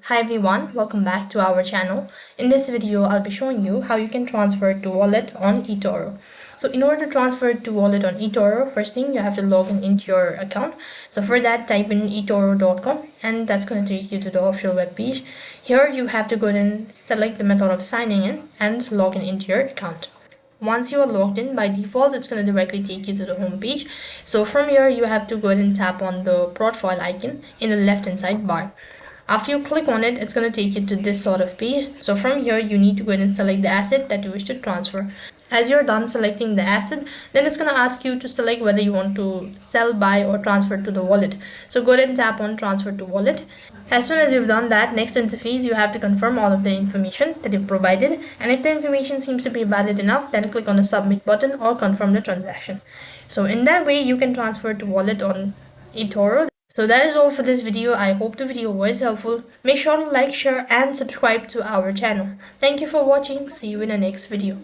Hi everyone, welcome back to our channel. In this video, I'll be showing you how you can transfer to wallet on Etoro. So in order to transfer to wallet on Etoro, first thing you have to log in into your account. So for that, type in etoro.com and that's going to take you to the official web page. Here you have to go ahead and select the method of signing in and log in into your account. Once you are logged in, by default it's going to directly take you to the home page. So from here you have to go ahead and tap on the profile icon in the left hand side bar. After you click on it, it's going to take you to this sort of page. So from here you need to go ahead and select the asset that you wish to transfer. As you're done selecting the asset, then it's going to ask you to select whether you want to sell, buy or transfer to the wallet. So go ahead and tap on transfer to wallet. As soon as you've done that, next interface you have to confirm all of the information that you've provided, and if the information seems to be valid enough, then click on the submit button or confirm the transaction. So in that way you can transfer to wallet on eToro. So that is all for this video. I hope the video was helpful. Make sure to like, share and subscribe to our channel. Thank you for watching. See you in the next video.